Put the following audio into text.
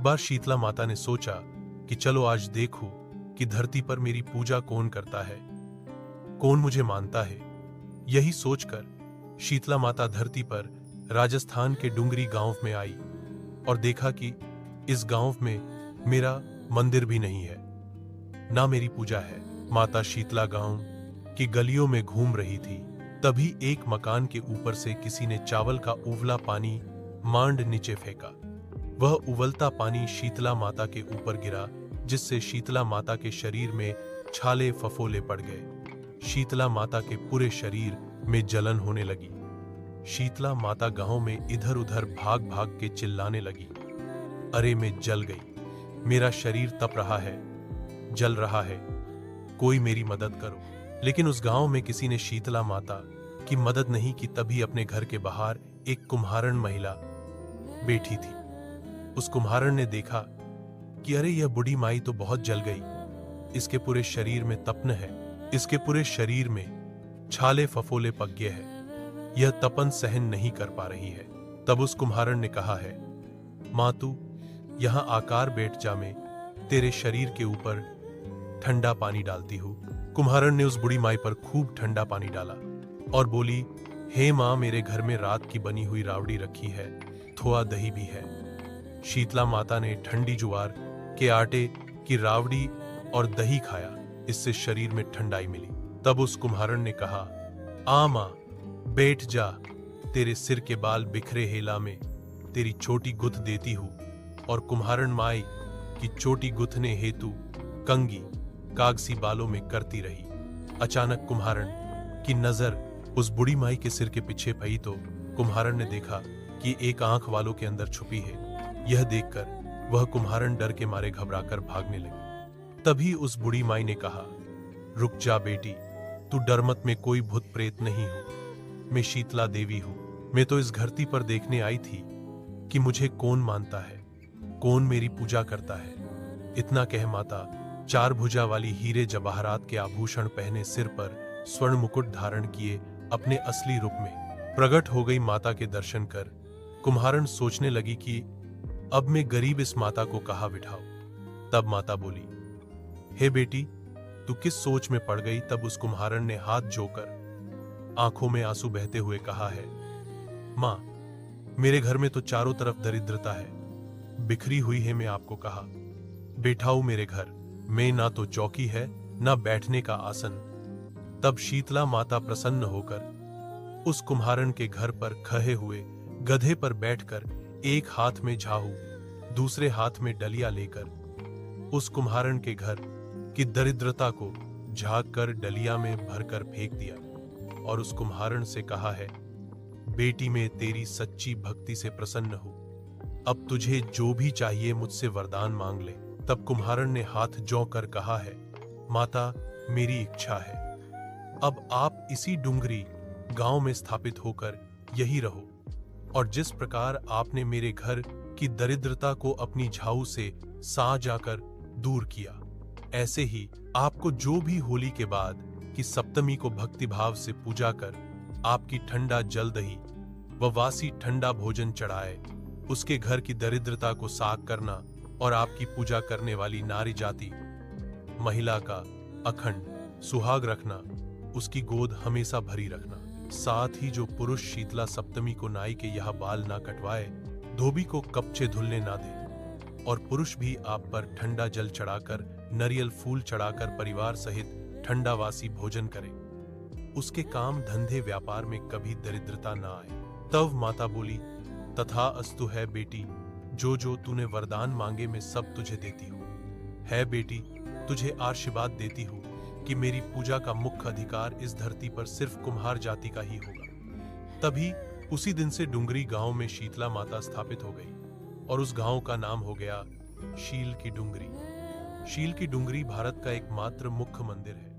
बार शीतला माता ने सोचा कि चलो आज देखूं कि धरती पर मेरी पूजा कौन करता है, कौन मुझे मानता है। यही सोचकर शीतला माता धरती पर राजस्थान के डुंगरी गांव में आई और देखा कि इस गांव में मेरा मंदिर भी नहीं है, ना मेरी पूजा है। माता शीतला गांव की गलियों में घूम रही थी, तभी एक मकान के ऊपर से किसी ने चावल का उबला पानी मांड नीचे फेंका। वह उबलता पानी शीतला माता के ऊपर गिरा, जिससे शीतला माता के शरीर में छाले फफोले पड़ गए। शीतला माता के पूरे शरीर में जलन होने लगी। शीतला माता गांव में इधर उधर भाग भाग के चिल्लाने लगी, अरे मैं जल गई, मेरा शरीर तप रहा है, जल रहा है, कोई मेरी मदद करो। लेकिन उस गांव में किसी ने शीतला माता की मदद नहीं की। तभी अपने घर के बाहर एक कुम्हारण महिला बैठी थी। उस कुम्हारण ने देखा कि अरे यह बूढ़ी माई तो बहुत जल गई, इसके पूरे शरीर में तपन है, इसके पूरे शरीर में छाले फफोले पक गए हैं, यह तपन सहन नहीं कर पा रही है। तब उस कुम्हारण ने कहा है, माँ तू यहां आकार बैठ जा, मैं तेरे शरीर के ऊपर ठंडा पानी डालती हूँ। कुम्हारण ने उस बूढ़ी माई पर खूब ठंडा पानी डाला और बोली, हे माँ, मेरे घर में रात की बनी हुई रावड़ी रखी है, थोड़ा दही भी है। शीतला माता ने ठंडी ज्वार के आटे की रावड़ी और दही खाया, इससे शरीर में ठंडाई मिली। तब उस कुम्हारण ने कहा, आ माँ बैठ जा, तेरे सिर के बाल बिखरे हेला में तेरी छोटी गुथ देती हूँ। और कुम्हारण माई की छोटी गुथने हेतु कंगी कागसी बालों में करती रही। अचानक कुम्हारण की नजर उस बूढ़ी माई के सिर के पीछे पई तो कुम्हारण ने देखा कि एक आंख वालों के अंदर छुपी है। यह देखकर वह कुम्हारण डर के मारे घबराकर भागने लगी। तभी उस बूढ़ी माई ने कहा, रुक जा बेटी, तू डर मत, में कोई भूत प्रेत नहीं हूं, मैं शीतला देवी हूं। मैं तो इस धरती पर देखने आई थी कि मुझे कौन मानता है, कौन मेरी पूजा करता है। इतना कह माता चार भुजा वाली हीरे जवाहरात के आभूषण पहने, सिर पर स्वर्ण मुकुट धारण किए अपने असली रूप में प्रकट हो गई। माता के दर्शन कर कुम्हारण सोचने लगी कि अब मैं गरीब इस माता को कहाँ बिठाऊं। तब माता बोली, हे बेटी, तू किस सोच में पड़ गई। तब उस कुम्हारण ने हाथ जोकर आंखों में आंसू बहते हुए कहा है, माँ, मेरे घर में तो चारों तरफ दरिद्रता है, बिखरी हुई है। मैं आपको कहा बैठाऊं मेरे घर में ना तो चौकी है, ना बैठने का आसन। तब शीतला माता प्रसन्न होकर उस कुम्हारण के घर पर खड़े हुए गधे पर बैठकर एक हाथ में झाड़ू, दूसरे हाथ में डलिया लेकर उस कुम्हारण के घर की दरिद्रता को झाँक कर डलिया में भरकर फेंक दिया और उस कुम्हारण से कहा है, बेटी, मैं तेरी सच्ची भक्ति से प्रसन्न हूं, अब तुझे जो भी चाहिए मुझसे वरदान मांग ले। तब कुम्हारण ने हाथ जोड़कर कहा है, माता, मेरी इच्छा है, अब आप इसी डुंगरी गांव में स्थापित होकर यही रहो और जिस प्रकार आपने मेरे घर की दरिद्रता को अपनी झाऊ से सा जाकर दूर किया, ऐसे ही आपको जो भी होली के बाद की सप्तमी को भक्ति भाव से पूजा कर आपकी ठंडा जल दही व वासी ठंडा भोजन चढ़ाए, उसके घर की दरिद्रता को साफ करना और आपकी पूजा करने वाली नारी जाति महिला का अखंड सुहाग रखना, उसकी गोद हमेशा भरी रखना। साथ ही जो पुरुष शीतला सप्तमी को नाई के यह बाल ना कटवाए, धोबी को कपचे धुलने ना दे और पुरुष भी आप पर ठंडा जल चढ़ाकर, नारियल फूल चढ़ाकर परिवार सहित ठंडा वासी भोजन करे, उसके काम धंधे व्यापार में कभी दरिद्रता ना आए। तब माता बोली, तथा अस्तु है बेटी, जो जो तूने वरदान मांगे मैं सब तुझे देती हूँ। है बेटी, तुझे आशीर्वाद देती हूँ कि मेरी पूजा का मुख्य अधिकार इस धरती पर सिर्फ कुम्हार जाति का ही होगा। तभी उसी दिन से डुंगरी गांव में शीतला माता स्थापित हो गई और उस गांव का नाम हो गया शील की डुंगरी। शील की डुंगरी भारत का एकमात्र मुख्य मंदिर है।